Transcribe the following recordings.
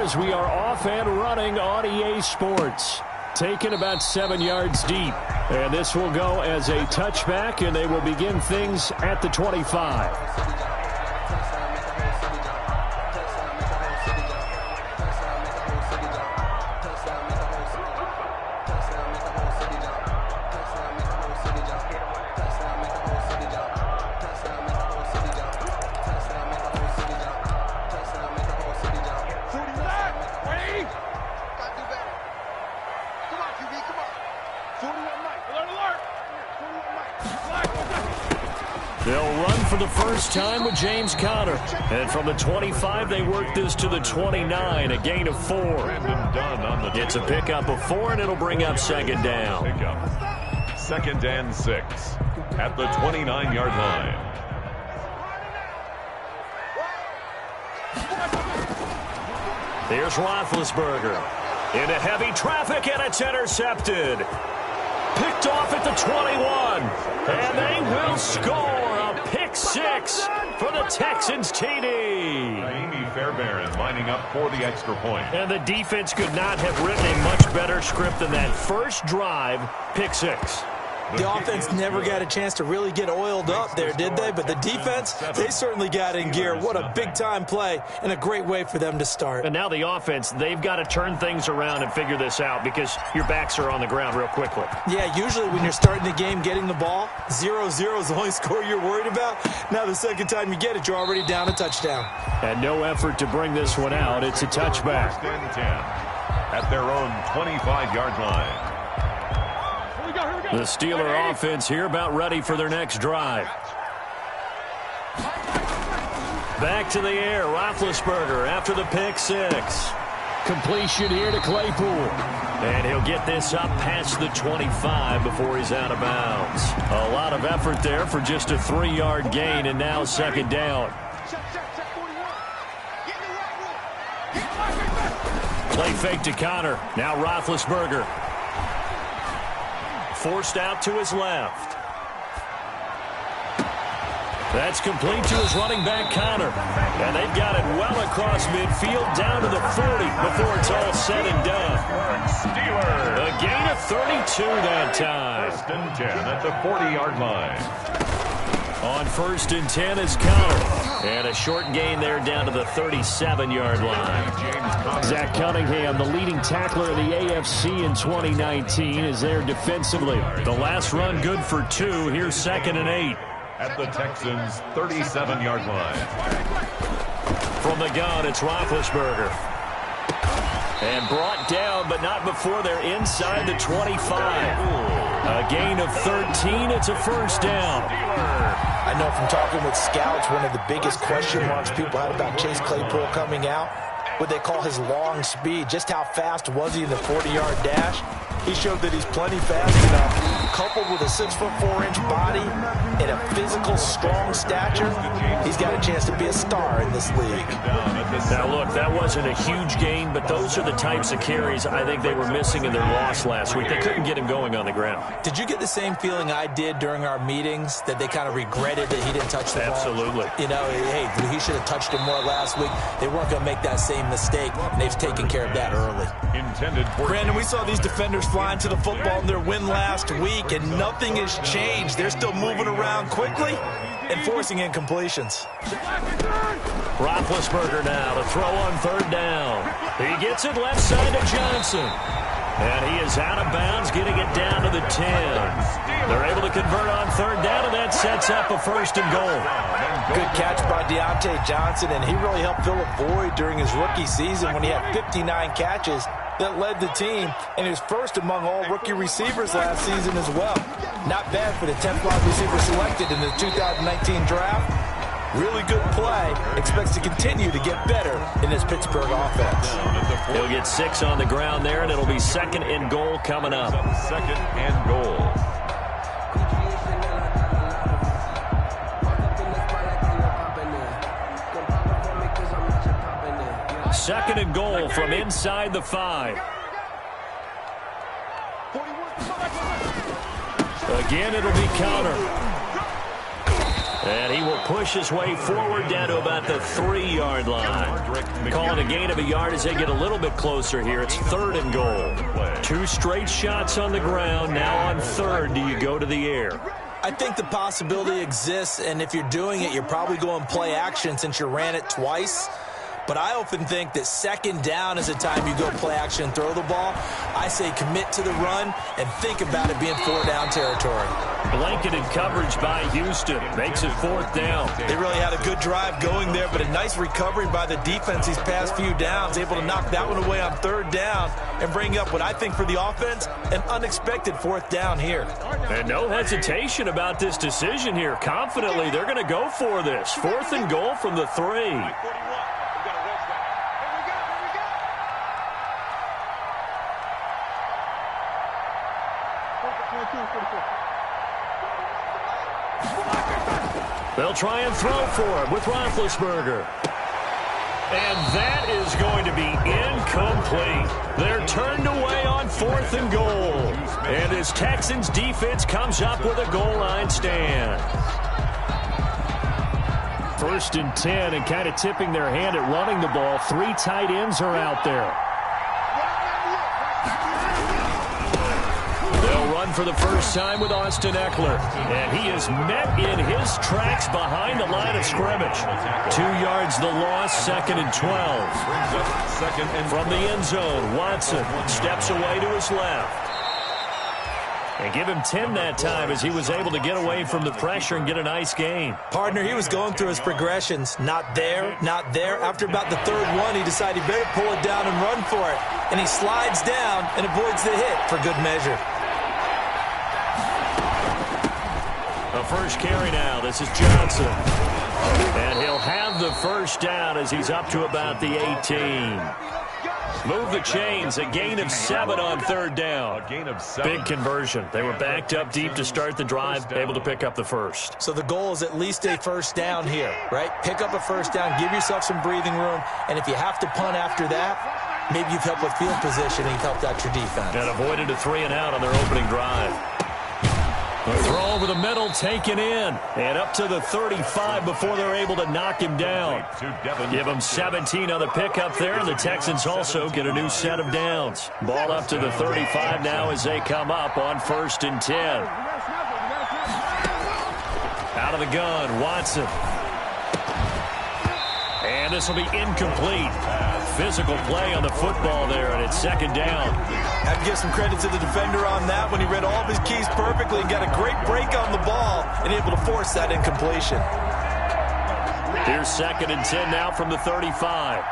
as we are off and running on EA Sports. Taken about 7 yards deep. And this will go as a touchback, and they will begin things at the 25. They'll run for the first time with James Conner. And from the 25, they work this to the 29, a gain of 4. It's a pickup of 4, and it'll bring up second down. Second and 6 at the 29-yard line. Here's Roethlisberger. Into heavy traffic, and it's intercepted. Picked off at the 21. And they will score a pick 6 for the Texans TD. Amy Fairbairn lining up for the extra point. And the defense could not have written a much better script than that first drive, pick 6. The offense never got a chance to really get oiled up there, did they? But the defense, they certainly got in gear. What a big-time play and a great way for them to start. And now the offense, they've got to turn things around and figure this out because your backs are on the ground real quickly. Yeah, usually when you're starting the game getting the ball, 0-0 is the only score you're worried about. Now the second time you get it, you're already down a touchdown. And no effort to bring this one out. It's a touchback. First and 10 at their own 25-yard line. The Steeler offense here about ready for their next drive. Back to the air, Roethlisberger after the pick 6. Completion here to Claypool. And he'll get this up past the 25 before he's out of bounds. A lot of effort there for just a 3-yard gain, and now second down. Play fake to Conner. Now Roethlisberger. Forced out to his left. That's complete to his running back, Conner. And they've got it well across midfield down to the 40 before it's all said and done. Steelers. A gain of 32 that time. First and 10 at the 40-yard line. On first and 10 is Conner. And a short gain there down to the 37-yard line. Zach Cunningham, the leading tackler in the AFC in 2019, is there defensively. The last run good for 2. Here's second and 8. At the Texans' 37-yard line. From the gun, it's Roethlisberger. And brought down, but not before they're inside the 25. A gain of 13. It's a first down. I know from talking with scouts, one of the biggest question marks people had about Chase Claypool coming out, what they call his long speed. Just how fast was he in the 40-yard dash? He showed that he's plenty fast enough, coupled with a 6'4" body and a physical, strong stature. He's got a chance to be a star in this league. Now, look, that wasn't a huge gain, but those are the types of carries I think they were missing in their loss last week. They couldn't get him going on the ground. Did you get the same feeling I did during our meetings, that they kind of regretted that he didn't touch the ball? Absolutely. You know, hey, he should have touched him more last week. They weren't going to make that same mistake, and they've taken care of that early. Intended for Brandon, we saw these defenders flying to the football in their win last week, and nothing has changed. They're still moving around quickly and forcing incompletions. Roethlisberger now to throw on third down. He gets it left side to Johnson. And he is out of bounds, getting it down to the 10. They're able to convert on third down, and that sets up a first and goal. Good catch by Deontay Johnson, and he really helped fill a void during his rookie season when he had 59 catches that led the team, and he was first among all rookie receivers last season as well. Not bad for the 10th wide receiver selected in the 2019 draft. Really good play. Expects to continue to get better in this Pittsburgh offense. He'll get 6 on the ground there, and it'll be second and goal coming up. second and goal. Second and goal from inside the 5. Again, it'll be Conner. And he will push his way forward down to about the 3-yard line. Calling a gain of a yard as they get a little bit closer here. It's 3rd and goal. 2 straight shots on the ground. Now on 3rd, do you go to the air? I think the possibility exists, and if you're doing it, you're probably going play action since you ran it twice. But I often think that 2nd down is the time you go play action and throw the ball. I say commit to the run and think about it being 4-down territory. Blanketed coverage by Houston. Makes it 4th down. They really had a good drive going there, but a nice recovery by the defense these past few downs. Able to knock that one away on 3rd down and bring up what I think for the offense, an unexpected 4th down here. And no hesitation about this decision here. Confidently, they're going to go for this. 4th and goal from the 3. They'll try and throw for him with Roethlisberger. And that is going to be incomplete. They're turned away on 4th and goal. And this Texans defense comes up with a goal line stand. 1st and 10, and kind of tipping their hand at running the ball. 3 tight ends are out there. They'll run for the first time with Austin Eckler. And he is met in his tracks behind the line of scrimmage. 2 yards the loss, 2nd and 12. From the end zone, Watson steps away to his left. And give him 10 that time as he was able to get away from the pressure and get a nice gain. Partner, he was going through his progressions. Not there, not there. After about the 3rd one, he decided he better pull it down and run for it. And he slides down and avoids the hit for good measure. A first carry now. This is Johnson. And he'll have the first down as he's up to about the 18. Move the chains. A gain of 7 on 3rd down. A gain of 7. Big conversion. They were backed up deep to start the drive, able to pick up the first. So the goal is at least a first down here, right? Pick up a first down, give yourself some breathing room, and if you have to punt after that, maybe you've helped with field position and you've helped out your defense. And avoided a 3-and-out on their opening drive. The throw over the middle, taken in, and up to the 35 before they're able to knock him down. Give him 17 on the pickup there, and the Texans also get a new set of downs. Ball up to the 35 now as they come up on 1st and 10. Out of the gun, Watson. And this will be incomplete. Physical play on the football there, and it's 2nd down. I have to give some credit to the defender on that when he read all of his keys perfectly and got a great break on the ball and able to force that incompletion. Here's 2nd and 10 now from the 35.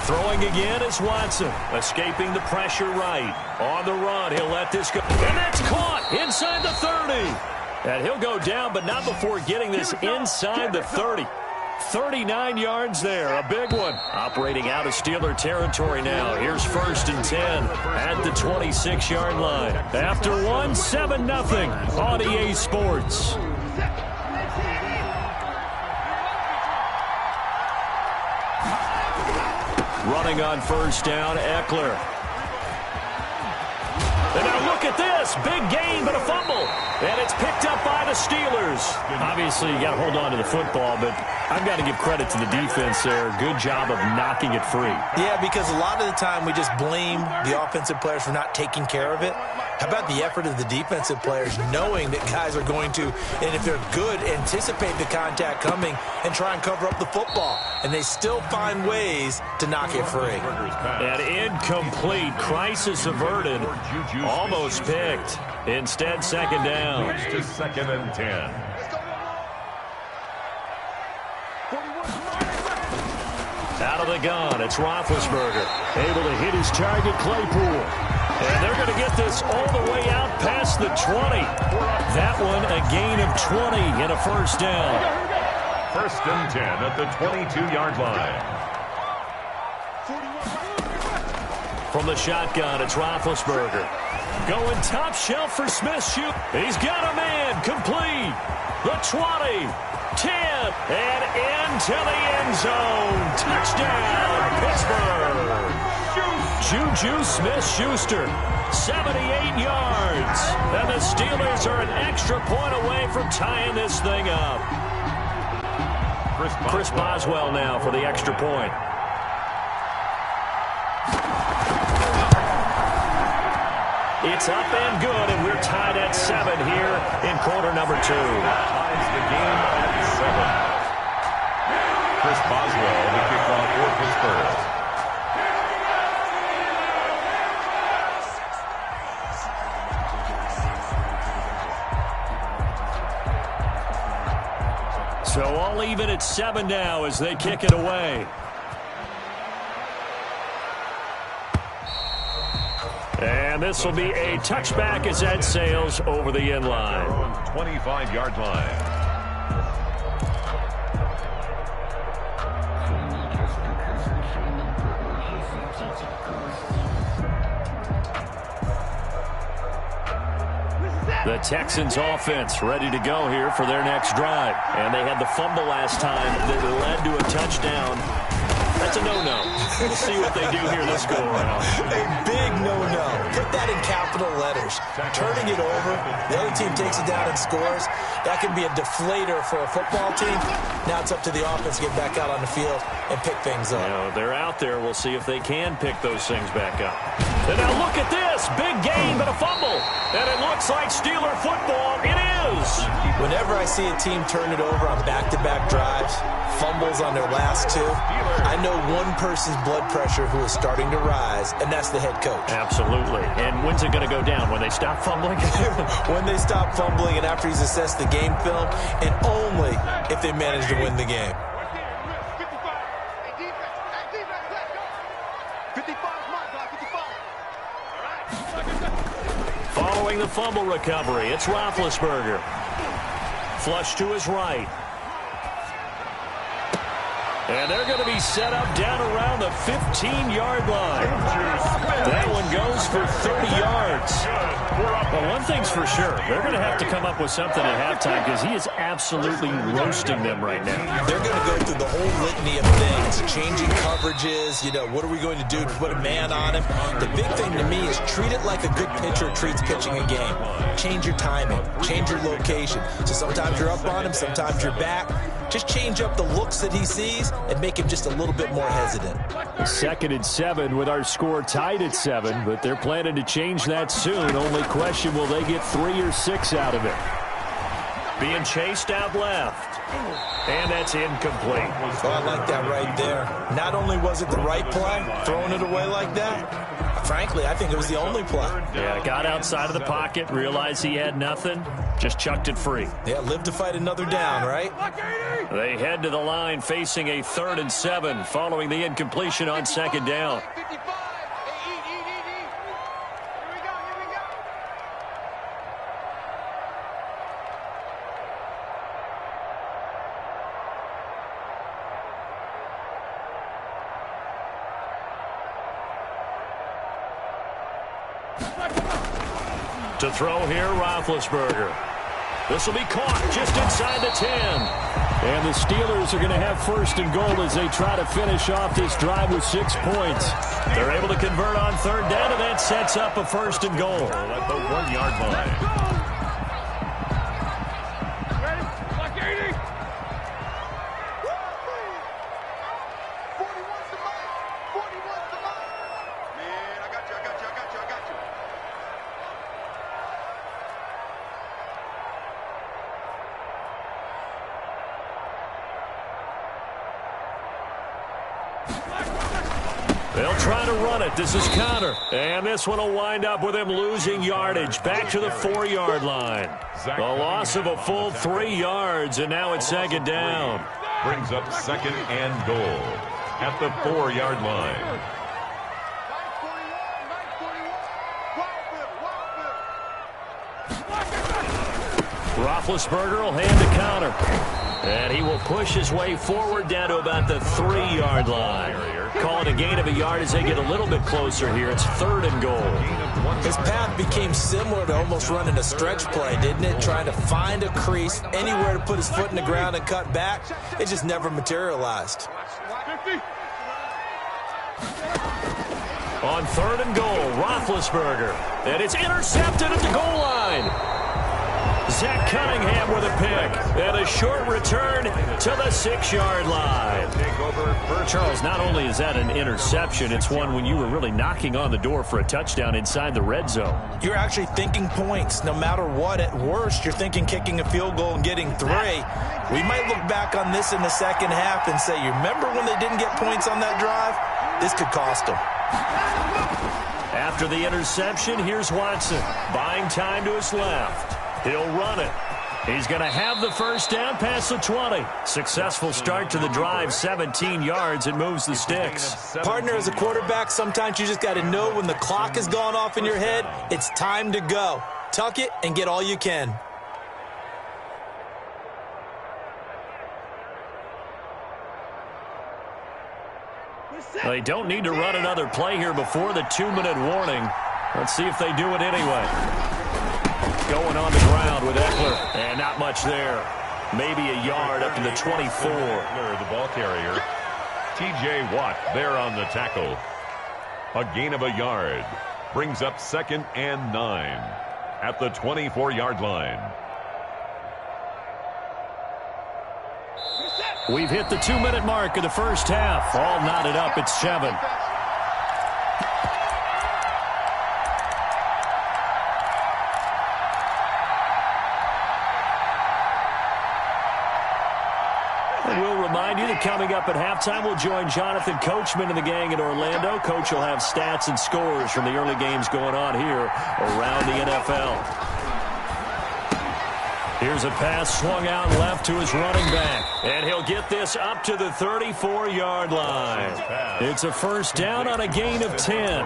Throwing again is Watson, escaping the pressure right. On the run, he'll let this go. And that's caught inside the 30. And he'll go down, but not before getting this inside the 30. 39 yards there, a big one. Operating out of Steeler territory now. Here's 1st and 10 at the 26-yard line. After one, 7-0 on EA Sports. Running on 1st down, Eckler. And now look at this. Big gain, but a fumble. And it's picked up by the Steelers. Obviously, you got to hold on to the football, but I've got to give credit to the defense there. Good job of knocking it free. Yeah, because a lot of the time we just blame the offensive players for not taking care of it. How about the effort of the defensive players knowing that guys are going to, and if they're good, anticipate the contact coming and try and cover up the football. And they still find ways to knock it free. And incomplete. Crisis averted. Almost picked. Instead, 2nd down. To 2nd and 10. Out of the gun, it's Roethlisberger. Able to hit his target, Claypool. And they're going to get this all the way out past the 20. That one, a gain of 20 and a first down. 1st and 10 at the 22-yard line. From the shotgun, it's Roethlisberger. Going top shelf for Smith. Shoot. He's got a man. Complete. The 20. 10. And into the end zone. Touchdown, Pittsburgh. Juju Smith-Schuster. 78 yards. And the Steelers are an extra point away from tying this thing up. Chris Boswell now for the extra point. It's up and good, and we're tied at 7 here in quarter number 2. Ties the game at 7. Chris Boswell, the kickoff for Pittsburgh. So all even at 7 now as they kick it away. And this will be a touchback as that sails over the end line. 25-yard line. The Texans offense ready to go here for their next drive. And they had the fumble last time that led to a touchdown. That's a no-no. We'll see what they do here this go-around. A big no-no. Put that in capital letters. Turning it over, the other team takes it down and scores. That can be a deflator for a football team. Now it's up to the offense to get back out on the field and pick things up. You know, they're out there. We'll see if they can pick those things back up. And now look at this. Big gain, but a fumble. And it looks like Steeler football. It is. Whenever I see a team turn it over on back-to-back drives, fumbles on their last 2, I know one person's blood pressure who is starting to rise, and that's the head coach. Absolutely. And when's it going to go down? When they stop fumbling? When they stop fumbling and after he's assessed the game film, and only if they manage to win the game. Following the fumble recovery, it's Roethlisberger. Flush to his right. And they're going to be set up down around the 15-yard line. That one goes for 30 yards. Well, one thing's for sure. They're going to have to come up with something at halftime because he is absolutely roasting them right now. They're going to go through the whole litany of things, changing coverages, you know, what are we going to do to put a man on him? The big thing to me is treat it like a good pitcher treats pitching a game. Change your timing, change your location. So sometimes you're up on him, sometimes you're back. Just change up the looks that he sees and make him just a little bit more hesitant. 2nd and 7 with our score tied at 7, but they're planning to change that soon. Only question, will they get 3 or 6 out of it? Being chased out left. And that's incomplete. Oh, I like that right there. Not only was it the right play, throwing it away like that, frankly, I think it was the only play. Yeah, got outside of the pocket, realized he had nothing, just chucked it free. Yeah, live to fight another down, right? They head to the line facing a 3rd and 7 following the incompletion on 2nd down. To throw here, Roethlisberger. This will be caught just inside the 10. And the Steelers are going to have 1st and goal as they try to finish off this drive with 6 points. They're able to convert on 3rd down, and that sets up a 1st and goal. At the 1-yard line. They'll try to run it. This is counter. And this one will wind up with him losing yardage. Back to the 4-yard line. The loss of a full 3 yards, and now it's 2nd down. Brings up 2nd and goal at the 4-yard line. Roethlisberger will hand the counter. And he will push his way forward down to about the 3-yard line. Call it a gain of a yard as they get a little bit closer here. It's 3rd and goal. His path became similar to almost running a stretch play, didn't it? Trying to find a crease, anywhere to put his foot in the ground and cut back. It just never materialized. On 3rd and goal, Roethlisberger. And it's intercepted at the goal line. Zach Cunningham with a pick. And a short return to the 6-yard line. Charles, not only is that an interception, it's one when you were really knocking on the door for a touchdown inside the red zone. You're actually thinking points. No matter what, at worst, you're thinking kicking a field goal and getting 3. We might look back on this in the second half and say, you remember when they didn't get points on that drive? This could cost them. After the interception, here's Watson. Buying time to his left. He'll run it. He's going to have the first down past the 20. Successful start to the drive, 17 yards, and moves the sticks. Partner, as a quarterback, sometimes you just got to know when the clock has gone off in your head, it's time to go. Tuck it and get all you can. They don't need to run another play here before the 2-minute warning. Let's see if they do it anyway. Going on the ground with Eckler, and not much there. Maybe a yard up to the 24. The ball carrier, T.J. Watt, there on the tackle. A gain of a yard. Brings up 2nd and 9 at the 24-yard line. We've hit the 2-minute mark of the first half. All knotted up at 7. We'll remind you that coming up at halftime, we'll join Jonathan Coachman and the gang in Orlando. Coach will have stats and scores from the early games going on here around the NFL. Here's a pass swung out left to his running back. And he'll get this up to the 34-yard line. It's a first down on a gain of 10.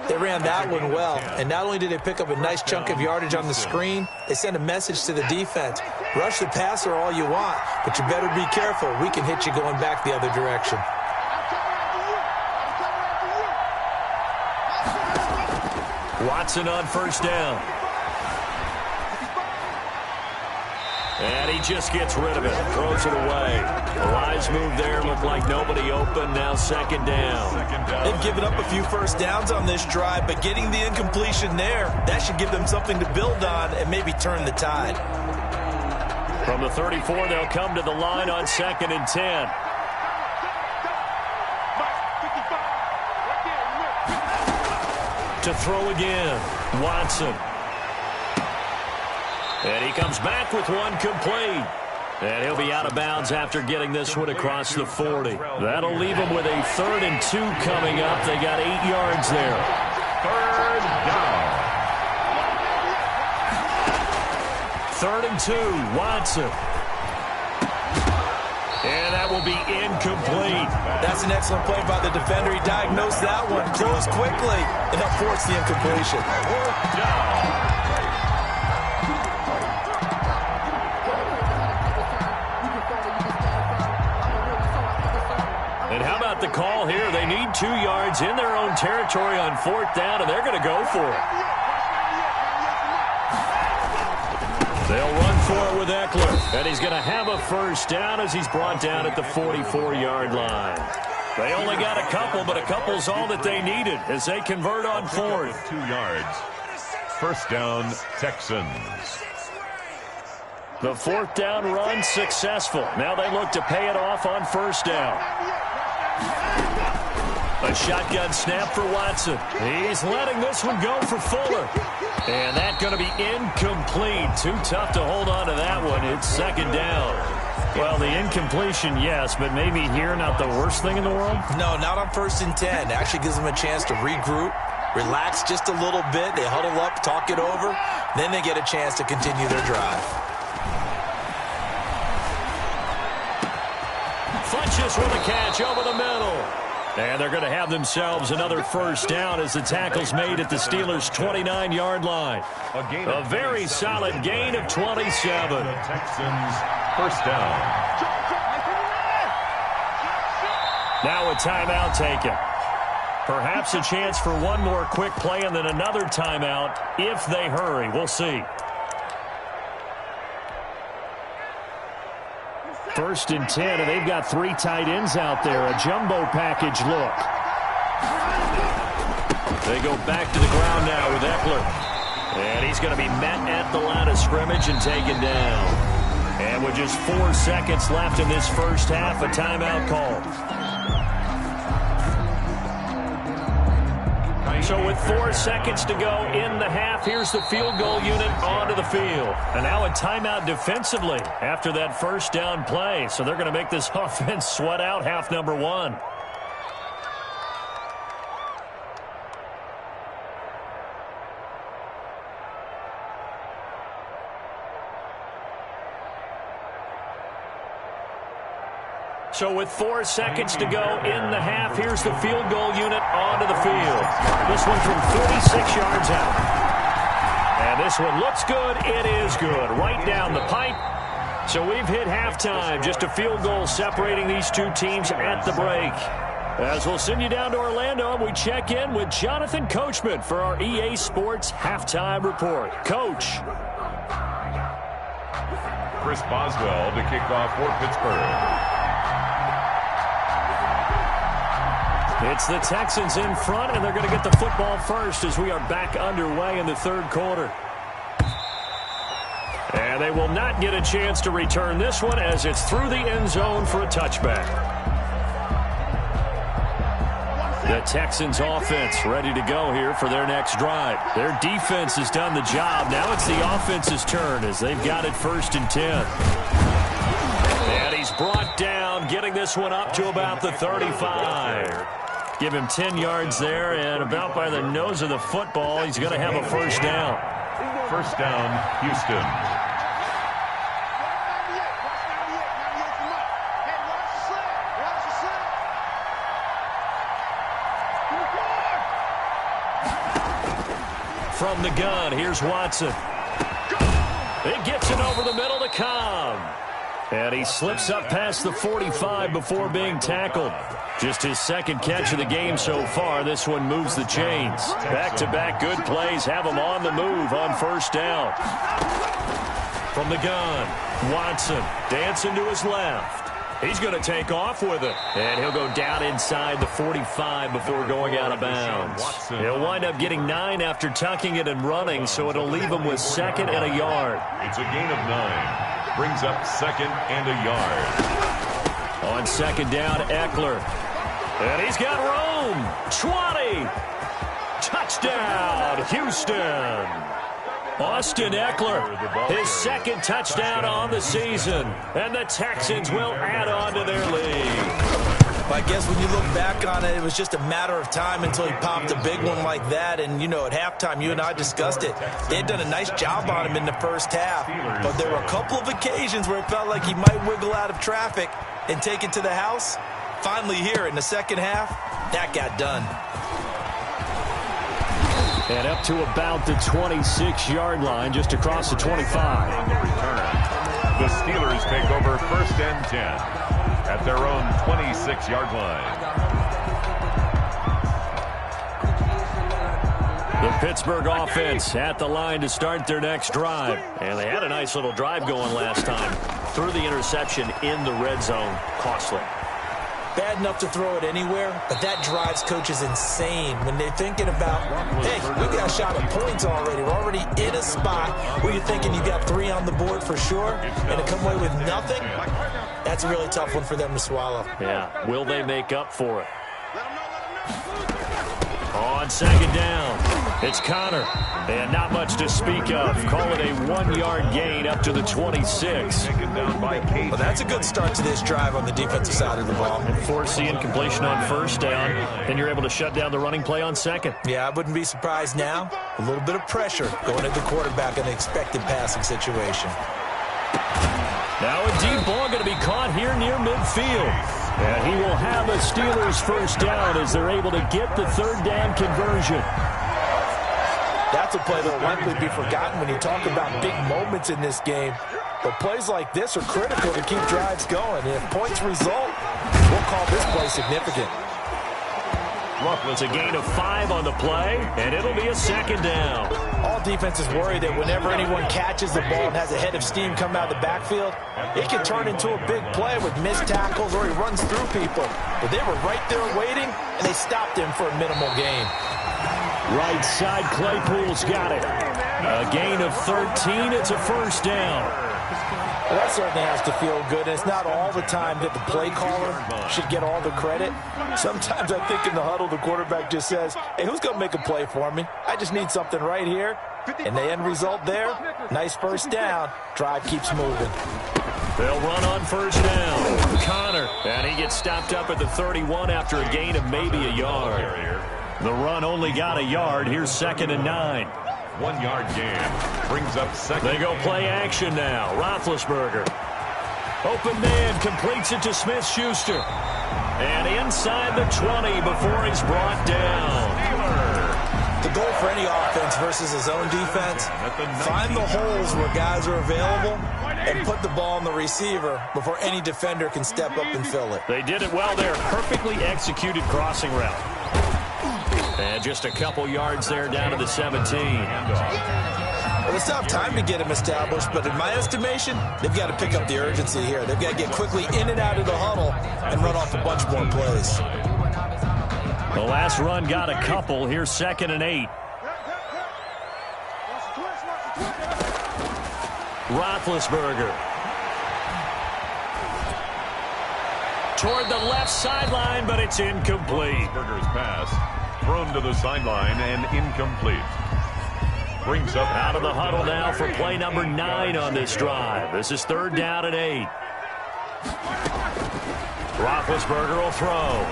They ran that one well, and not only did they pick up a nice chunk of yardage on the screen, they sent a message to the defense. Rush the passer all you want, but you better be careful. We can hit you going back the other direction. Watson on first down. And he just gets rid of it, throws it away. A wise move there, looked like nobody open, now 2nd down. They've given up a few first downs on this drive, but getting the incompletion there, that should give them something to build on and maybe turn the tide. From the 34, they'll come to the line on 2nd and 10. To throw again, Watson. And he comes back with one complete. And he'll be out of bounds after getting this one across the 40. That'll leave him with a 3rd and 2 coming up. They got 8 yards there. 3rd down. 3rd and 2, Watson. And that will be incomplete. That's an excellent play by the defender. He diagnosed that one, closed quickly, and that forced the incompletion. 4th down. And how about the call here? They need 2 yards in their own territory on 4th down, and they're going to go for it. They'll run for it with Eckler, and he's going to have a first down as he's brought down at the 44-yard line. They only got a couple, but a couple's all that they needed as they convert on 4th. 2 yards. First down, Texans. The 4th down run successful. Now they look to pay it off on first down. A shotgun snap for Watson. He's letting this one go for Fuller. And that's going to be incomplete. Too tough to hold on to that one. It's 2nd down. Well, the incompletion, yes, but maybe here not the worst thing in the world? No, not on 1st and 10. It actually gives them a chance to regroup, relax just a little bit. They huddle up, talk it over. Then they get a chance to continue their drive. Funches with a catch over the middle. And they're going to have themselves another first down as the tackle's made at the Steelers' 29-yard line. A very solid gain of 27. The Texans, first down. Now a timeout taken. Perhaps a chance for one more quick play and then another timeout if they hurry. We'll see. 1st and 10, and they've got 3 tight ends out there. A jumbo package look. They go back to the ground now with Eckler. And he's going to be met at the line of scrimmage and taken down. And with just 4 seconds left in this first half, a timeout call. So with 4 seconds to go in the half, here's the field goal unit onto the field. And now a timeout defensively after that first down play. So they're going to make this offense sweat out half number one. So with 4 seconds to go in the half, here's the field goal unit onto the field. This one from 46 yards out. And this one looks good. It is good. Right down the pipe. So we've hit halftime. Just a field goal separating these two teams at the break. As we'll send you down to Orlando, we check in with Jonathan Coachman for our EA Sports Halftime Report. Coach. Chris Boswell to kick off for Pittsburgh. It's the Texans in front, and they're going to get the football first as we are back underway in the third quarter. And they will not get a chance to return this one as it's through the end zone for a touchback. The Texans offense ready to go here for their next drive. Their defense has done the job. Now it's the offense's turn as they've got it 1st and 10. And he's brought down, getting this one up to about the 35. Give him 10 yards there, and about by the nose of the football, he's going to have a first down. First down, Houston. From the gun, here's Watson. It gets it over the middle to Cobb. And he slips up past the 45 before being tackled. Just his second catch of the game so far. This one moves the chains. Back-to-back good plays have him on the move on first down. From the gun, Watson dancing to his left. He's going to take off with it. And he'll go down inside the 45 before going out of bounds. He'll wind up getting 9 after tucking it and running, so it'll leave him with 2nd and a yard. It's a gain of 9. Brings up 2nd and a yard. On 2nd down, Eckler. And he's got room. 20. Touchdown, Houston. Austin Eckler, his 2nd touchdown on the season. And the Texans will add on to their lead. I guess when you look back on it, it was just a matter of time until he popped a big one like that. And, you know, at halftime, you and I discussed it. They had done a nice job on him in the first half. But there were a couple of occasions where it felt like he might wiggle out of traffic and take it to the house. Finally here in the second half, that got done. And up to about the 26-yard line, just across the 25. On the return, the Steelers take over 1st and 10 at their own 26-yard line. The Pittsburgh offense at the line to start their next drive. And they had a nice little drive going last time. Threw the interception in the red zone. Costly. Bad enough to throw it anywhere, but that drives coaches insane when they're thinking about, hey, we got a shot at points already. We're already in a spot where you're thinking you got 3 on the board for sure, and to come away with nothing, that's a really tough one for them to swallow. Yeah, will they make up for it? On 2nd down, it's Connor. And not much to speak of. Call it a 1-yard gain up to the 26. Well, that's a good start to this drive on the defensive side of the ball. And forcing completion on 1st down, and you're able to shut down the running play on 2nd. Yeah, I wouldn't be surprised now. A little bit of pressure going at the quarterback in an expected passing situation. Now a deep ball going to be caught here near midfield. And he will have a Steelers first down as they're able to get the 3rd down conversion. That's a play that will likely be forgotten when you talk about big moments in this game. But plays like this are critical to keep drives going. And if points result, we'll call this play significant. It's a gain of 5 on the play, and it'll be a 2nd down. All defenses worry that whenever anyone catches the ball and has a head of steam come out of the backfield, it can turn into a big play with missed tackles or he runs through people. But they were right there waiting, and they stopped him for a minimal gain. Right side, Claypool's got it. A gain of 13. It's a first down. Well, that certainly has to feel good. And it's not all the time that the play caller should get all the credit. Sometimes I think in the huddle, the quarterback just says, hey, who's going to make a play for me? I just need something right here. And the end result there, nice first down. Drive keeps moving. They'll run on first down. Connor, and he gets stopped up at the 31 after a gain of maybe a yard. The run only got a yard. Here's 2nd and 9. 1 yard gain. Brings up second. They go play action now. Roethlisberger. Open man, completes it to Smith-Schuster. And inside the 20 before he's brought down. The goal for any offense versus his own defense, find the holes where guys are available and put the ball on the receiver before any defender can step up and fill it. They did it well there. Perfectly executed crossing route. And just a couple yards there down to the 17. Well, it's not time to get him established, but in my estimation, they've got to pick up the urgency here. They've got to get quickly in and out of the huddle and run off a bunch more plays. The last run got a couple. Here's 2nd and 8. Roethlisberger. Toward the left sideline, but it's incomplete. Roethlisberger's pass thrown to the sideline and incomplete. Brings up out of the huddle now for play number 9 on this drive. This is 3rd down and 8. Roethlisberger will throw.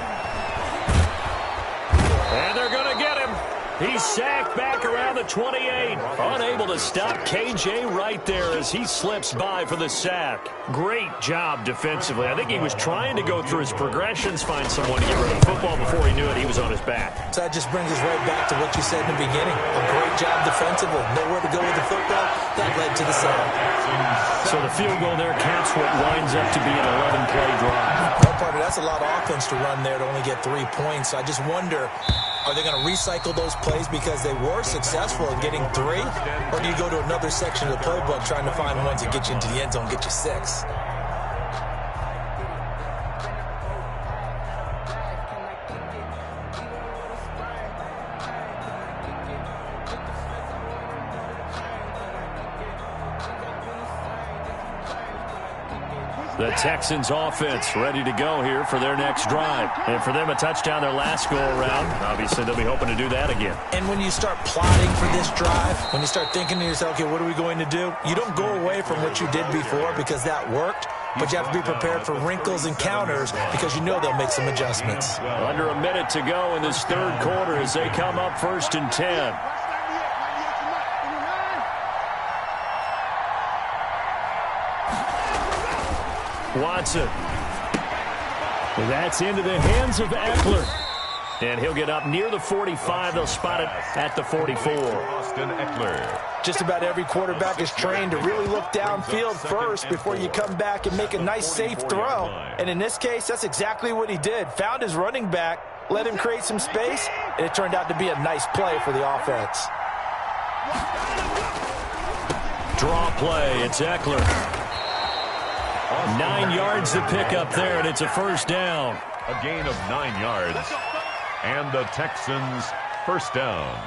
And they're going to get him. He's sacked back around the 28. Unable to stop KJ right there as he slips by for the sack. Great job defensively. I think he was trying to go through his progressions, find someone to get rid of the football. Before he knew it, he was on his back. So that just brings us right back to what you said in the beginning. A great job defensively. Nowhere to go with the football. That led to the sack. So the field goal there counts what winds up to be an 11-play drive. Well, partner, that's a lot of offense to run there to only get 3 points. So I just wonder, are they going to recycle those plays because they were successful in getting 3? Or do you go to another section of the playbook trying to find ones that get you into the end zone, get you 6? The Texans offense ready to go here for their next drive. And for them, a touchdown their last go-around. Obviously, they'll be hoping to do that again. And when you start plotting for this drive, when you start thinking to yourself, okay, what are we going to do? You don't go away from what you did before because that worked, but you have to be prepared for wrinkles and counters because you know they'll make some adjustments. Under a minute to go in this 3rd quarter as they come up 1st and 10. Watson. That's into the hands of Eckler. And he'll get up near the 45. They'll spot it at the 44. Austin Eckler. Just about every quarterback is trained to really look downfield first before you come back and make a nice, safe throw. And in this case, that's exactly what he did. Found his running back, let him create some space, and it turned out to be a nice play for the offense. Draw play. It's Eckler. 9 yards to pick up there, and it's a first down. A gain of 9 yards. And the Texans first down.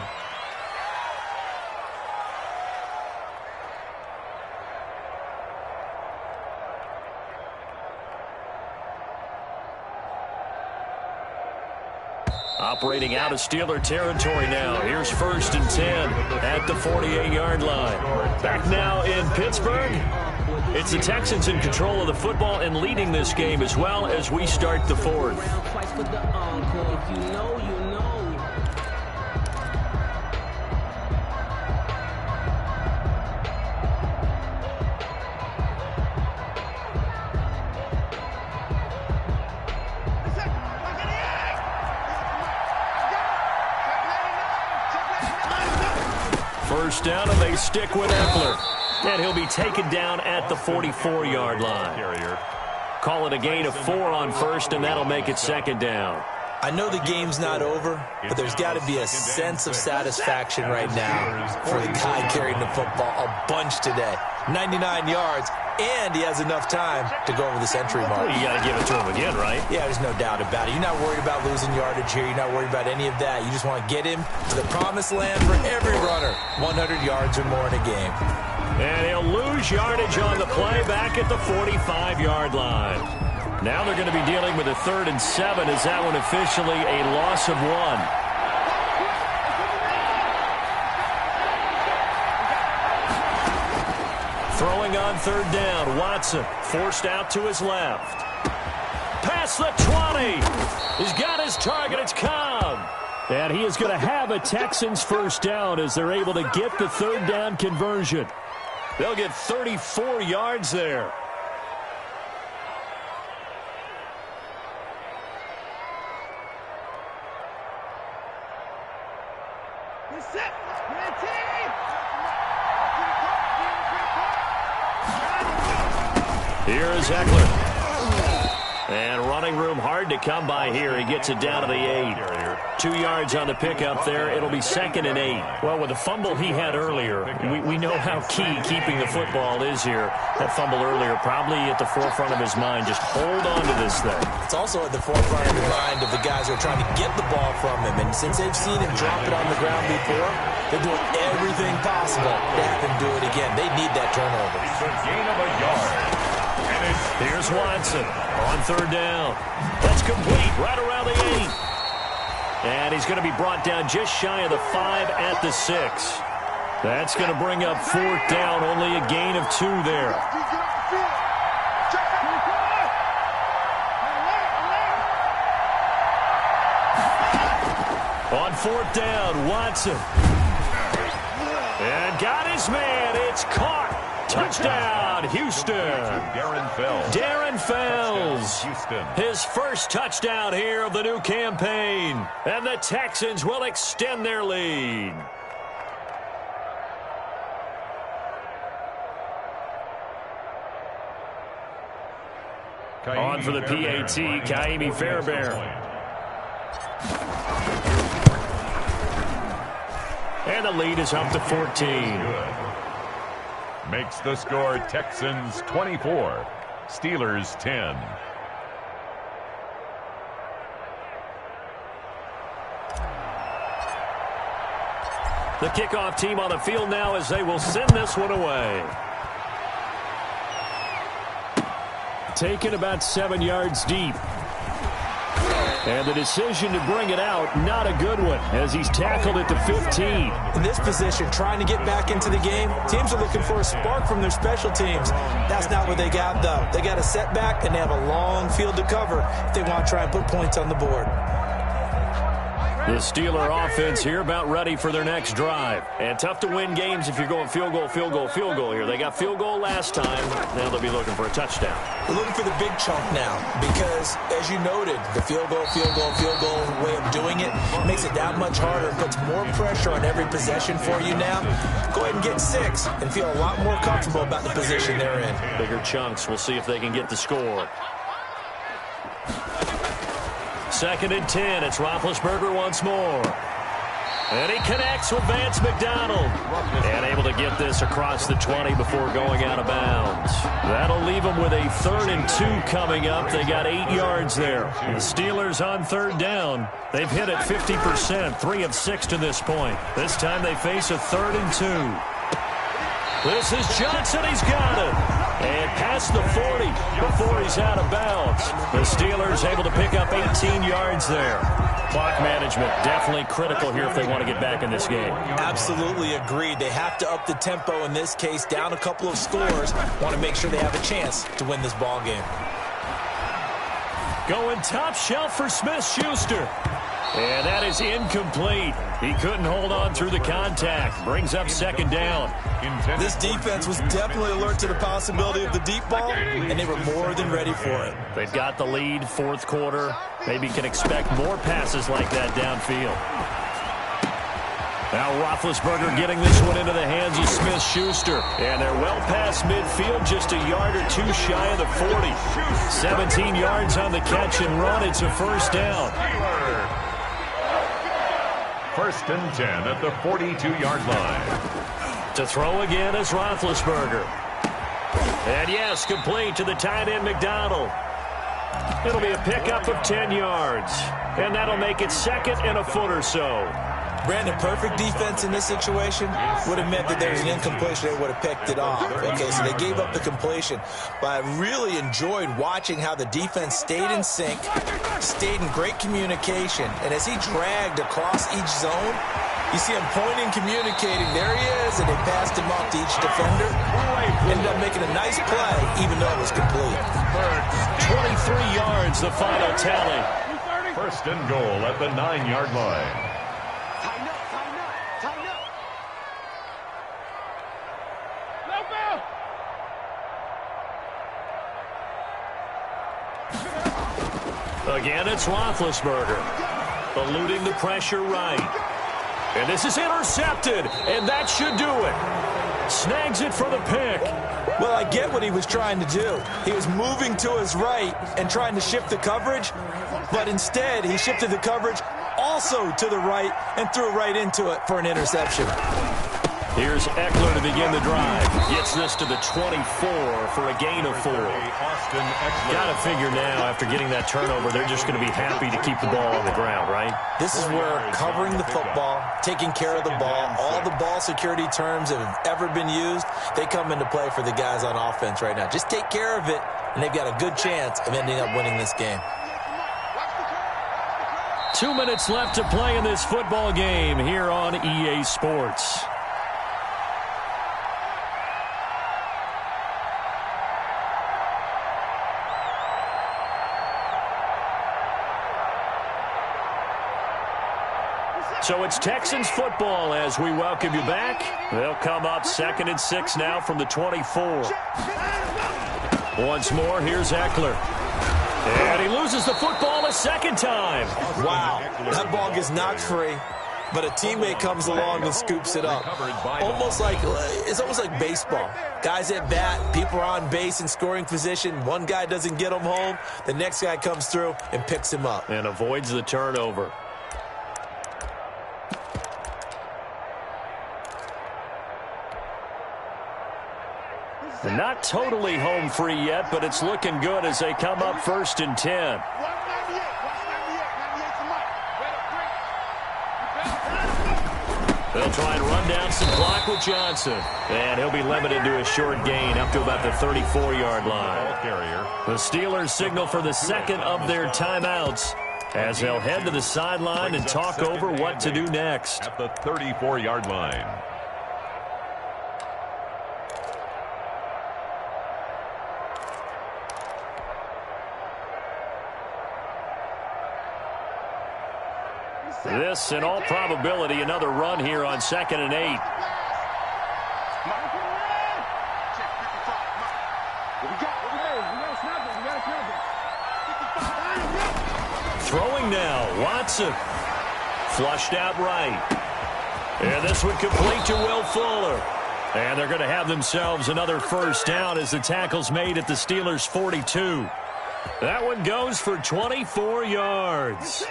Operating out of Steeler territory now. Here's 1st and 10 at the 48-yard line. Back now in Pittsburgh. It's the Texans in control of the football and leading this game as well as we start the 4th. First down, and they stick with Eckler. And he'll be taken down at the 44-yard line. Call it a gain of 4 on 1st, and that'll make it 2nd down. I know the game's not over, but there's got to be a sense of satisfaction right now for the guy carrying the football a bunch today. 99 yards, and he has enough time to go over the century mark. Well, you got to give it to him again, right? Yeah, there's no doubt about it. You're not worried about losing yardage here. You're not worried about any of that. You just want to get him to the promised land for every runner. 100 yards or more in a game. And he'll lose yardage on the play back at the 45-yard line. Now they're going to be dealing with a 3rd and 7. Is that one officially a loss of 1? Throwing on 3rd down. Watson forced out to his left. Past the 20. He's got his target. It's Cobb. And he is going to have a Texans first down as they're able to get the 3rd down conversion. They'll get 34 yards there. Here is Eckler. And running room hard to come by here. He gets it down to the 8. 2 yards on the pickup there. It'll be 2nd and 8. Well, with the fumble he had earlier, we know how key keeping the football is here. That fumble earlier probably at the forefront of his mind. Just hold on to this thing. It's also at the forefront of the mind of the guys who are trying to get the ball from him. And since they've seen him drop it on the ground before, they're doing everything possible to have him do it again. They need that turnover. It's a gain of a yard. Here's Watson on 3rd down. That's complete right around the 8. And he's going to be brought down just shy of the 5 at the 6. That's going to bring up 4th down. Only a gain of 2 there. On 4th down, Watson. And got his man. It's caught. Touchdown, Houston. Darren Fells. Houston. His first touchdown here of the new campaign. And the Texans will extend their lead. On for the PAT, Kaimi Fairbairn. And the lead is up to 14. Makes the score Texans 24, Steelers 10. The kickoff team on the field now as they will send this one away. Taken about 7 yards deep. And the decision to bring it out, not a good one, as he's tackled at the 15. In this position, trying to get back into the game, teams are looking for a spark from their special teams. That's not what they got, though. They got a setback, and they have a long field to cover if they want to try and put points on the board. The Steeler offense here about ready for their next drive. And tough to win games if you're going field goal, field goal, field goal here. They got field goal last time. Now they'll be looking for a touchdown. They're looking for the big chunk now because, as you noted, the field goal way of doing it makes it that much harder and puts more pressure on every possession for you now. Go ahead and get 6 and feel a lot more comfortable about the position they're in. Bigger chunks. We'll see if they can get the score. 2nd and 10. It's Roethlisberger once more. And he connects with Vance McDonald. And able to get this across the 20 before going out of bounds. That'll leave them with a 3rd and 2 coming up. They got 8 yards there. The Steelers on 3rd down. They've hit it 50%, 3 of 6 to this point. This time they face a 3rd and 2. This is Johnson. He's got it. And past the 40 before he's out of bounds. The Steelers able to pick up 18 yards there. Clock management definitely critical here if they want to get back in this game. Absolutely agreed. They have to up the tempo in this case, down a couple of scores. Want to make sure they have a chance to win this ball game. Going top shelf for Smith-Schuster. And that is incomplete. He couldn't hold on through the contact. Brings up 2nd down. This defense was definitely alert to the possibility of the deep ball, and they were more than ready for it. They've got the lead, 4th quarter. Maybe can expect more passes like that downfield. Now Roethlisberger getting this one into the hands of Smith-Schuster. And they're well past midfield, just a yard or 2 shy of the 40. 17 yards on the catch and run. It's a 1st down. 1st and 10 at the 42-yard line. To throw again is Roethlisberger. And yes, complete to the tight end, McDonald. It'll be a pickup of 10 yards. And that'll make it second and a foot or so. Brandon, perfect defense in this situation would have meant that there was an incompletion. They would have picked it off. Okay, so they gave up the completion. But I really enjoyed watching how the defense stayed in sync, stayed in great communication. And as he dragged across each zone, you see him pointing, communicating. There he is, and they passed him off to each defender. Ended up making a nice play, even though it was complete. 23 yards, the final tally. First and goal at the 9-yard line. Again, it's Roethlisberger, eluding the pressure right. And this is intercepted, and that should do it. Snags it for the pick. Well, I get what he was trying to do. He was moving to his right and trying to shift the coverage, but instead he shifted the coverage also to the right and threw right into it for an interception. Here's Eckler to begin the drive. Gets this to the 24 for a gain of 4. Got to figure now, after getting that turnover, they're just going to be happy to keep the ball on the ground, right? This is where covering the football, taking care of the ball, all the ball security terms that have ever been used, they come into play for the guys on offense right now. Just take care of it, and they've got a good chance of ending up winning this game. 2 minutes left to play in this football game here on EA Sports. So it's Texans football as we welcome you back. They'll come up 2nd and 6 now from the 24. Once more, here's Eckler. And he loses the football a second time. Wow, that ball gets knocked free, but a teammate comes along and scoops it up. It's almost like baseball. Guys at bat, people are on base in scoring position. One guy doesn't get him home. The next guy comes through and picks him up. And avoids the turnover. Not totally home free yet, but it's looking good as they come up 1st and 10. They'll try and run down some clock with Johnson. And he'll be limited to a short gain up to about the 34-yard line. The Steelers signal for the second of their timeouts as they'll head to the sideline and talk over what to do next. At the 34-yard line. This, in all probability, another run here on 2nd and 8. Throwing now, Watson. Flushed out right. And this one complete to Will Fuller. And they're going to have themselves another first down as the tackle's made at the Steelers' 42. That one goes for 24 yards.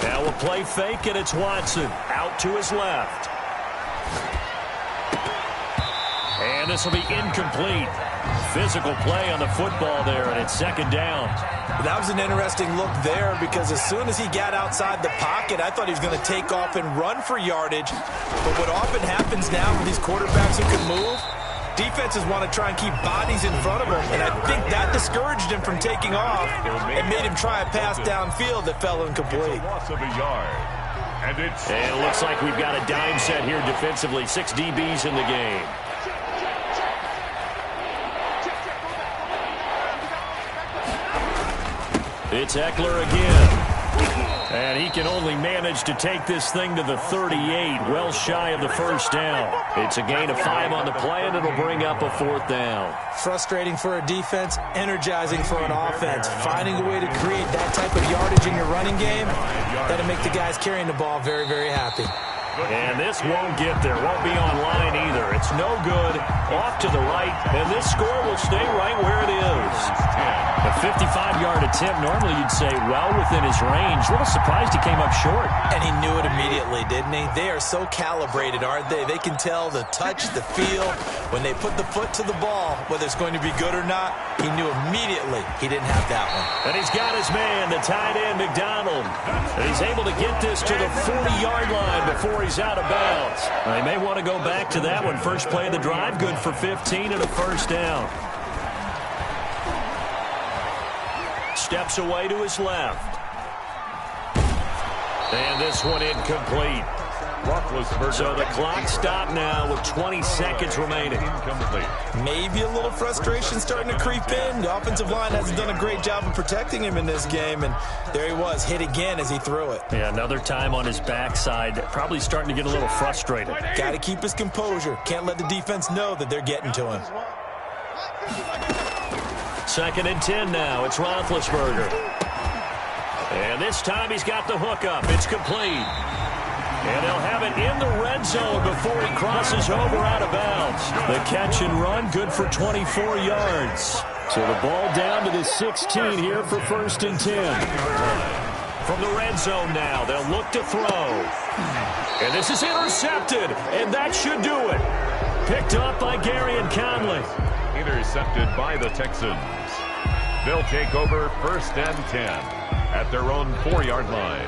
Now we'll play fake, and it's Watson out to his left. And this will be incomplete. Physical play on the football there, and it's 2nd down. That was an interesting look there because as soon as he got outside the pocket, I thought he was going to take off and run for yardage. But what often happens now with these quarterbacks who can move, defenses want to try and keep bodies in front of him, and I think that discouraged him from taking off and made him try a pass downfield that fell incomplete. And it looks like we've got a dime set here defensively. 6 DBs in the game. It's Eckler again. And he can only manage to take this thing to the 38, well shy of the first down. It's a gain of 5 on the play, and it'll bring up a 4th down. Frustrating for a defense, energizing for an offense. Finding a way to create that type of yardage in your running game, that'll make the guys carrying the ball very, very happy. And this won't get there. Won't be online either. It's no good. Off to the right. And this score will stay right where it is. A 55-yard attempt. Normally you'd say well within his range. A little surprised he came up short. And he knew it immediately, didn't he? They are so calibrated, aren't they? They can tell the touch, the feel. When they put the foot to the ball, whether it's going to be good or not, he knew immediately he didn't have that one. And he's got his man, the tight end, McDonald. And he's able to get this to the 40-yard line before he's out of bounds. They may want to go back to that one. First play of the drive, good for 15 and a first down. Steps away to his left. And this one incomplete. So the clock stopped now with 20 seconds remaining. Maybe a little frustration starting to creep in. The offensive line hasn't done a great job of protecting him in this game, and there he was, hit again as he threw it. Yeah, another time on his backside, probably starting to get a little frustrated. Got to keep his composure. Can't let the defense know that they're getting to him. 2nd and 10 now. It's Roethlisberger. And this time he's got the hook up. It's complete. And he'll have it in the red zone before he crosses over out of bounds. The catch and run, good for 24 yards. So the ball down to the 16 here for 1st and 10. From the red zone now, they'll look to throw. And this is intercepted, and that should do it. Picked up by Gary and Conley. Intercepted by the Texans. They'll take over 1st and 10 at their own 4-yard line.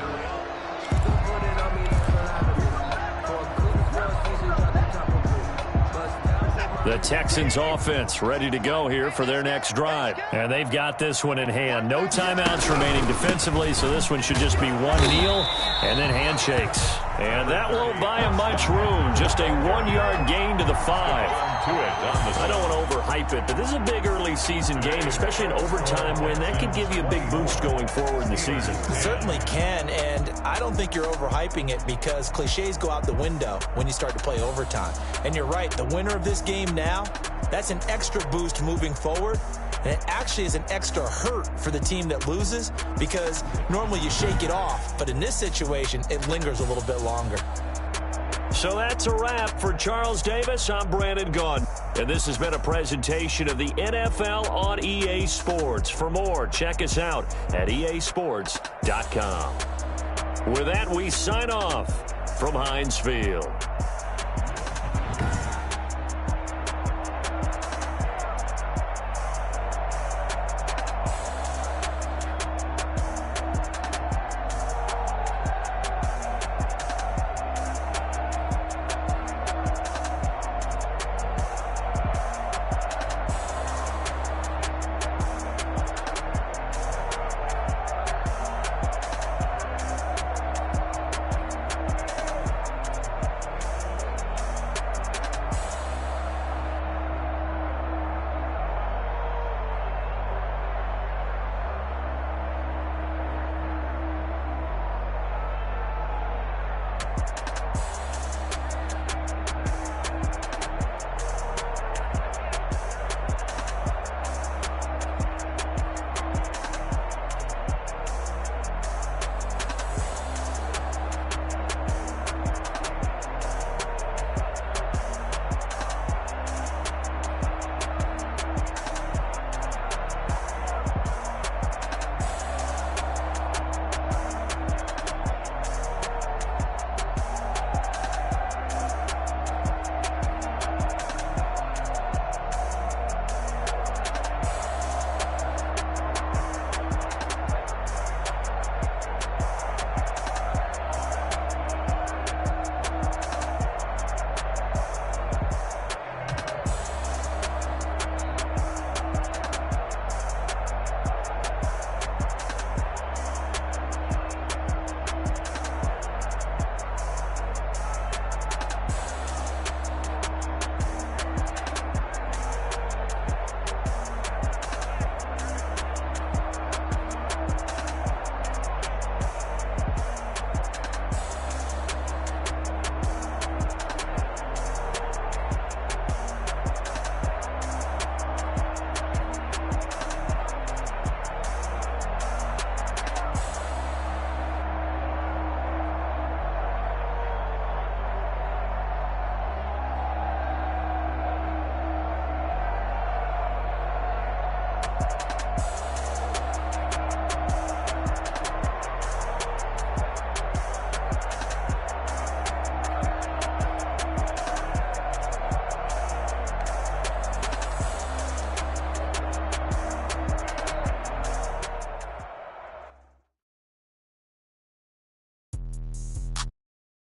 The Texans offense ready to go here for their next drive. And they've got this one in hand. No timeouts remaining defensively, so this one should just be one kneel and then handshakes. And that won't buy him much room. Just a 1-yard gain to the 5. I don't want to overhype it, but this is a big early season game, especially an overtime win. That could give you a big boost going forward in the season. It certainly can, and I don't think you're overhyping it because cliches go out the window when you start to play overtime. And you're right, the winner of this game now, that's an extra boost moving forward. And it actually is an extra hurt for the team that loses because normally you shake it off. But in this situation, it lingers a little bit longer. So that's a wrap for Charles Davis. I'm Brandon Gaudin. And this has been a presentation of the NFL on EA Sports. For more, check us out at easports.com. With that, we sign off from Heinz Field.